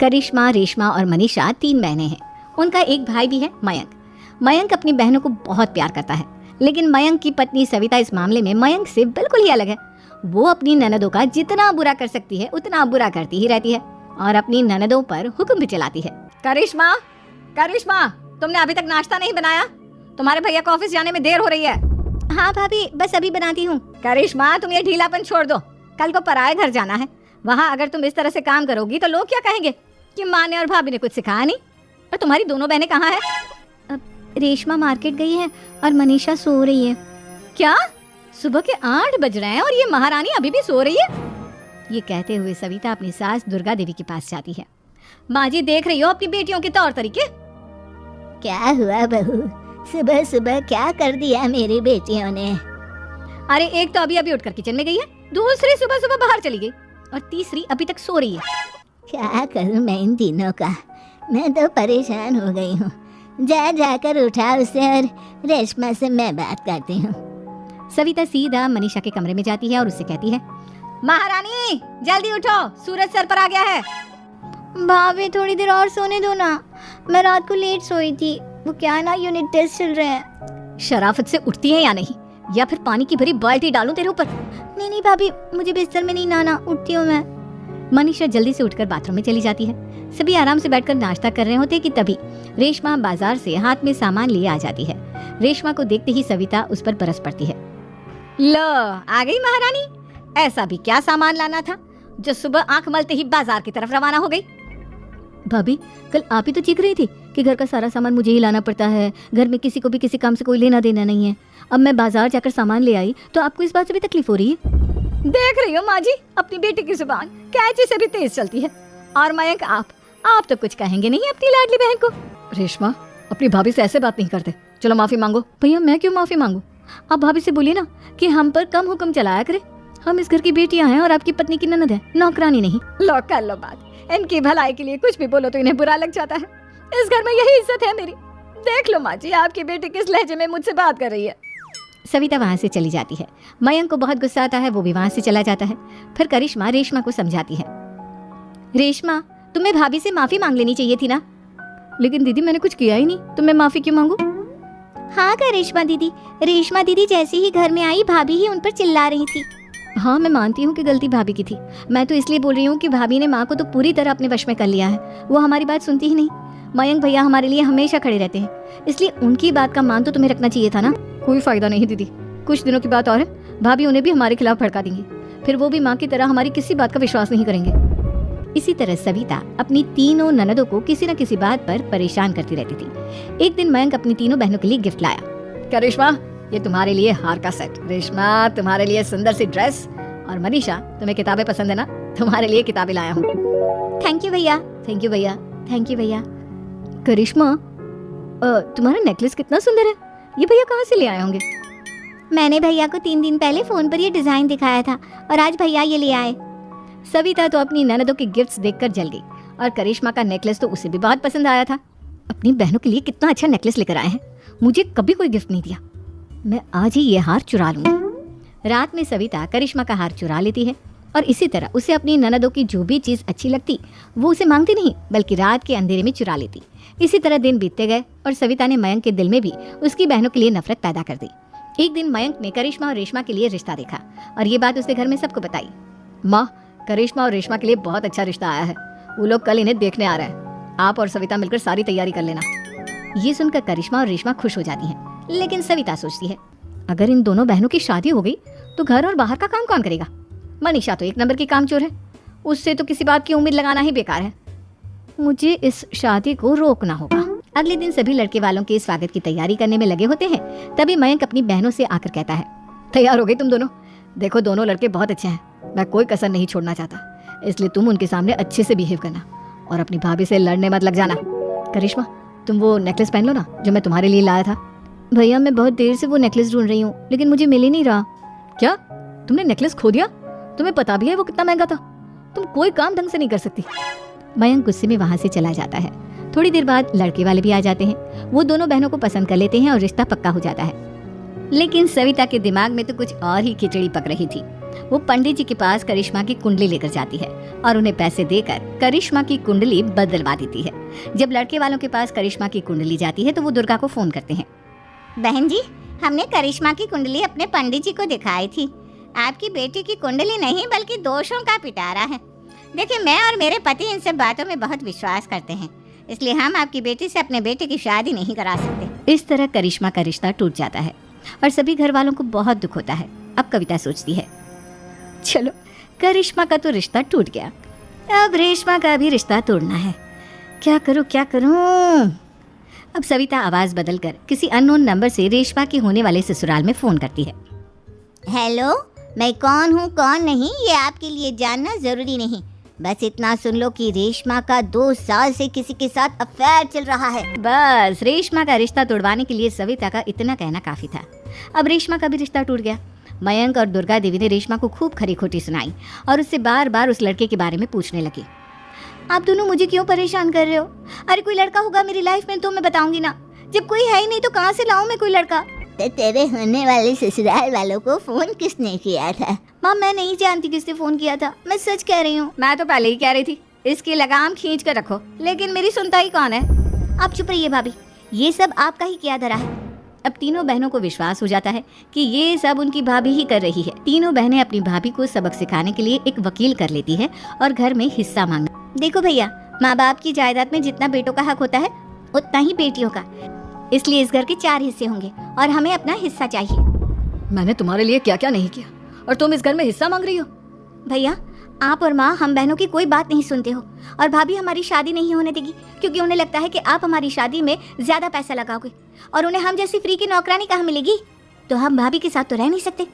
करिश्मा, रेशमा और मनीषा 3 बहनें हैं। उनका एक भाई भी है, मयंक। मयंक अपनी बहनों को बहुत प्यार करता है, लेकिन मयंक की पत्नी सविता इस मामले में मयंक से बिल्कुल ही अलग है। वो अपनी ननदों का जितना बुरा कर सकती है उतना बुरा करती ही रहती है और अपनी ननदों पर हुक्म भी चलाती है। करिश्मा, करिश्मा, तुमने अभी तक नाश्ता नहीं बनाया? तुम्हारे भैया को ऑफिस जाने में देर हो रही है। हाँ भाभी, बस अभी बनाती हूँ। करिश्मा, तुम ये ढीलापन छोड़ दो, कल को पराए घर जाना है। वहाँ अगर तुम इस तरह से काम करोगी तो लोग क्या कहेंगे कि माँ ने और भाभी ने कुछ सिखाया नहीं। और तुम्हारी दोनों बहनें कहाँ है? रेशमा मार्केट गई है और मनीषा सो रही है। क्या? सुबह के 8 बज रहे हैं और ये महारानी अभी भी सो रही है? ये कहते हुए सविता अपनी सास दुर्गा देवी के पास जाती है। माँ जी, देख रही हो अपनी बेटियों के तौर तरीके? क्या हुआ बहू, सुबह सुबह क्या कर दिया मेरी बेटियों ने? अरे एक तो अभी अभी उठकर किचन में गई है, दूसरी सुबह सुबह बाहर चली गई और तीसरी अभी तक सो रही है। क्या करूं मैं इन तीनों का, मैं तो परेशान हो गई हूँ। जा जाकर उठा उसे और रेशमा से मैं बात करती हूँ। सविता सीधा मनीषा के कमरे में जाती है और उससे कहती है, महारानी जल्दी उठो, सूरज सर पर आ गया है। भाभी थोड़ी देर और सोने दो ना, मैं रात को लेट सोई थी। वो क्या ना, यूनिट टेस्ट चल रहे हैं। शराफत से उठती है या नहीं, या फिर पानी की भरी बाल्टी डालूं तेरे ऊपर? नहीं भाभी, मुझे बिस्तर में नहीं नहाना, उठती हूँ मैं। मनीषा जल्दी से उठकर बाथरूम में चली जाती है। सभी आराम से बैठकर नाश्ता कर रहे होते कि तभी रेशमा बाजार से हाथ में सामान लिए आ जाती है। रेशमा को देखते ही सविता उस पर बरस पड़ती है। लो, आ गई महारानी। ऐसा भी क्या सामान लाना था जो सुबह आंख मलते ही बाजार की तरफ रवाना हो गई? भाभी, कल आप ही तो चीख रही थी कि घर का सारा सामान मुझे ही लाना पड़ता है, घर में किसी को भी किसी काम से कोई लेना देना नहीं है। अब मैं बाजार जाकर सामान ले आई तो आपको इस बात से भी तकलीफ हो रही है? देख रही हो माँ जी, अपनी बेटी की जुबान कैंची से भी तेज चलती है। और मयंक, आप तो कुछ कहेंगे नहीं अपनी लाडली बहन को? रेशमा, अपनी भाभी से ऐसे बात नहीं करते। चलो माफी मांगो। भैया, मैं क्यों माफी मांगू? आप भाभी से बोलिए ना कि हम पर कम हुक्म चलाया करे। हम इस घर की बेटियां हैं और आपकी पत्नी की ननद है, नौकरानी नहीं। लो कर लो बात। इनकी भलाई के लिए कुछ भी बोलो तो इन्हें बुरा लग जाता है। इस घर में यही इज्जत है मेरी। देख लो माँ जी, आपकी बेटी किस लहजे में मुझसे बात कर रही है। सविता वहाँ से चली जाती है। मयंक को बहुत गुस्सा आता है, वो भी वहाँ से चला जाता है। फिर करिश्मा रेशमा को समझाती है, रेशमा, तुम्हें भाभी से माफी मांग लेनी चाहिए थी ना। लेकिन दीदी, मैंने कुछ किया ही नहीं, तो मैं माफी क्यों मांगू? हाँ करिश्मा दीदी, रेशमा दीदी जैसे ही घर में आई भाभी ही उन पर चिल्ला रही थी। हाँ, मैं मानती हूँ कि गलती भाभी की थी। मैं तो इसलिए बोल रही हूँ कि भाभी ने माँ को तो पूरी तरह अपने वश में कर लिया है। वो हमारी बात सुनती ही नहीं। मयंक भैया हमारे लिए हमेशा खड़े रहते हैं, इसलिए उनकी बात का मान तो तुम्हें रखना चाहिए था ना। कोई फायदा नहीं दीदी, कुछ दिनों की बात और है, भाभी उन्हें भी हमारे खिलाफ भड़का देंगी। फिर वो भी माँ की तरह हमारी किसी बात का विश्वास नहीं करेंगे। इसी तरह सविता अपनी तीनों ननदों को किसी न किसी बात पर परेशान करती रहती थी। एक दिन मयंक अपनी तीनों बहनों के लिए गिफ्ट लाया। क्या रेशमा, ये तुम्हारे लिए हार का सेट। रेशमा, तुम्हारे लिए सुंदर सी ड्रेस। और मनीषा, तुम्हें किताबें पसंद है ना, तुम्हारे लिए किताबें लाया हूँ। थैंक यू भैया। थैंक यू भैया। थैंक यू भैया। करिश्मा, तुम्हारा नेकलेस कितना सुंदर है, ये भैया कहाँ से ले आए होंगे? मैंने भैया को 3 दिन पहले फोन पर ये डिजाइन दिखाया था और आज भैया ये ले आए। सविता तो अपनी ननदों के गिफ्ट्स देखकर जल गई और करिश्मा का नेकलेस तो उसे भी बहुत पसंद आया था। अपनी बहनों के लिए कितना अच्छा नेकलेस लेकर आए हैं, मुझे कभी कोई गिफ्ट नहीं दिया। मैं आज ही ये हार चुरा लूंगी। रात में सविता करिश्मा का हार चुरा लेती है और इसी तरह उसे अपनी ननदों की जो भी चीज अच्छी लगती वो उसे मांगती नहीं, बल्कि रात के अंधेरे में चुरा लेती। इसी तरह दिन बीतते गए और सविता ने मयंक के दिल में भी उसकी बहनों के लिए नफरत पैदा कर दी। एक दिन मयंक ने करिश्मा और रेशमा के लिए रिश्ता देखा और ये बात उसने घर में सबको बताई। माँ, करिश्मा और रेशमा के लिए बहुत अच्छा रिश्ता आया है, वो लोग कल इन्हें देखने आ रहे हैं। आप और सविता मिलकर सारी तैयारी कर लेना। ये सुनकर करिश्मा और रेशमा खुश हो जाती हैं, लेकिन सविता सोचती है, अगर इन दोनों बहनों की शादी हो गई तो घर और बाहर का काम कौन करेगा? मनीषा तो 1 नंबर की कामचोर है, उससे तो किसी बात की उम्मीद लगाना ही बेकार है। मुझे इस शादी को रोकना होगा। अगले दिन सभी लड़के वालों के स्वागत की तैयारी करने में लगे होते हैं। तभी मयंक अपनी बहनों से आकर कहता है, तैयार हो गई तुम दोनों? देखो, दोनों लड़के बहुत अच्छे हैं, मैं कोई कसर नहीं छोड़ना चाहता, इसलिए तुम उनके सामने अच्छे से बिहेव करना और अपनी भाभी से लड़ने मत लग जाना। करिश्मा, तुम वो नेकलेस पहन लो ना जो मैं तुम्हारे लिए लाया था। भैया, मैं बहुत देर से वो नेकलेस ढूंढ रही हूँ, लेकिन मुझे मिल ही नहीं रहा। क्या, तुमने नेकलेस खो दिया? तुम्हें पता भी है वो कितना महंगा था? तुम कोई काम ढंग से नहीं कर सकती। मयंक गुस्से में वहाँ से चला जाता है। थोड़ी देर बाद लड़के वाले भी आ जाते हैं। वो दोनों बहनों को पसंद कर लेते हैं और रिश्ता पक्का हो जाता है। लेकिन सविता के दिमाग में तो कुछ और ही खिचड़ी पक रही थी। वो पंडित जी के पास करिश्मा की कुंडली लेकर जाती है और उन्हें पैसे देकर करिश्मा की कुंडली बदलवा देती है। जब लड़के वालों के पास करिश्मा की कुंडली जाती है तो वो दुर्गा को फोन करते हैं। बहन जी, हमने करिश्मा की कुंडली अपने पंडित जी को दिखाई थी। आपकी बेटी की कुंडली नहीं बल्कि दोषों का पिटारा है। देखिए, मैं और मेरे पति इन सब बातों में बहुत विश्वास करते हैं, इसलिए हम आपकी बेटी से अपने बेटे की शादी नहीं करा सकते। इस तरह करिश्मा का रिश्ता टूट जाता है और सभी घर वालों को बहुत दुख होता है। अब कविता सोचती है, चलो करिश्मा का तो रिश्ता टूट गया, अब रेशमा का भी रिश्ता तोड़ना है। क्या करूं क्या करूं? अब सविता आवाज बदलकर किसी अननोन नंबर से रेशमा के होने वाले ससुराल में फोन करती है। हेलो, मैं कौन हूँ कौन नहीं ये आपके लिए जानना जरूरी नहीं, बस इतना सुन लो कि रेशमा का 2 साल से किसी के साथ अफेयर चल रहा है। बस रेशमा का रिश्ता तोड़वाने के लिए सविता का इतना कहना काफी था। अब रेशमा का भी रिश्ता टूट गया। मयंक और दुर्गा देवी ने रेशमा को खूब खरी खोटी सुनाई और उससे बार बार उस लड़के के बारे में पूछने लगी। आप दोनों मुझे क्यों परेशान कर रहे हो? अरे कोई लड़का होगा मेरी लाइफ में तो मैं बताऊंगी ना, जब कोई है ही नहीं तो कहाँ से लाऊं मैं कोई लड़का? तो तेरे होने वाले ससुराल वालों को फोन किसने किया था? माँ, मैं नहीं जानती किसने फोन किया था, मैं सच कह रही हूँ। मैं तो पहले ही कह रही थी इसकी लगाम खींच कर रखो, लेकिन मेरी सुनता ही कौन है? आप चुप रहिए भाभी, ये सब आपका ही किया धरा है। अब तीनों बहनों को विश्वास हो जाता है कि ये सब उनकी भाभी ही कर रही है। तीनों बहनें अपनी भाभी को सबक सिखाने के लिए एक वकील कर लेती है और घर में हिस्सा मांगना। देखो भैया, माँ बाप की जायदाद में जितना बेटों का हक होता है उतना ही बेटियों का, इसलिए इस घर के 4 हिस्से होंगे और हमें अपना हिस्सा चाहिए। मैंने तुम्हारे लिए क्या क्या नहीं किया और तुम इस घर में हिस्सा मांग रही हो? भैया, आप और माँ हम बहनों की कोई बात नहीं सुनते हो और भाभी हमारी शादी नहीं होने देगी क्योंकि उन्हें लगता है कि आप हमारी शादी में ज्यादा पैसा लगाओगे और उन्हें हम जैसी फ्री की नौकरानी कहाँ मिलेगी। तो हम भाभी के साथ तो रह नहीं सकते,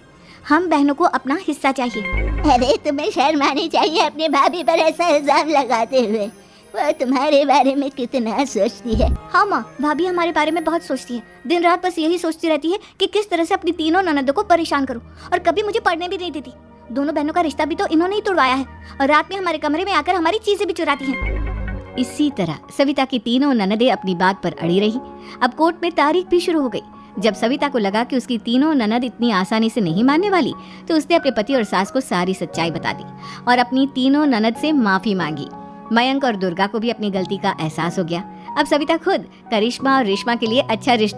हम बहनों को अपना हिस्सा चाहिए। अरे तुम्हें शर्म आनी चाहिए अपने भाभी पर ऐसा इल्जाम लगाते हुए, वो तुम्हारे बारे में कितना सोचती है। हाँ माँ, भाभी हमारे बारे में बहुत सोचती है, दिन रात बस यही सोचती रहती है कि किस तरह से अपनी तीनों ननदों को परेशान करूं और कभी मुझे पढ़ने भी नहीं देती। दोनों बहनों का रिश्ता भी तो इन्होंने ही तोड़वाया है और रात में हमारे कमरे में आकर हमारी चीजें भी चुराती हैं। इसी तरह सविता की तीनों ननदें अपनी बात पर अड़ी रही। अब कोर्ट में तारीख भी शुरू हो गई। जब सविता को लगा कि उसकी तीनों ननद इतनी आसानी से नहीं मानने वाली, तो उसने अपने पति और सास को सारी सच्चाई बता दी और अपनी तीनों ननद से माफी मांगी। मयंक और दुर्गा को भी अपनी गलती का एहसास हो गया। अब सविता खुद करिश्मा और रेशमा के लिए अच्छा रिश्ता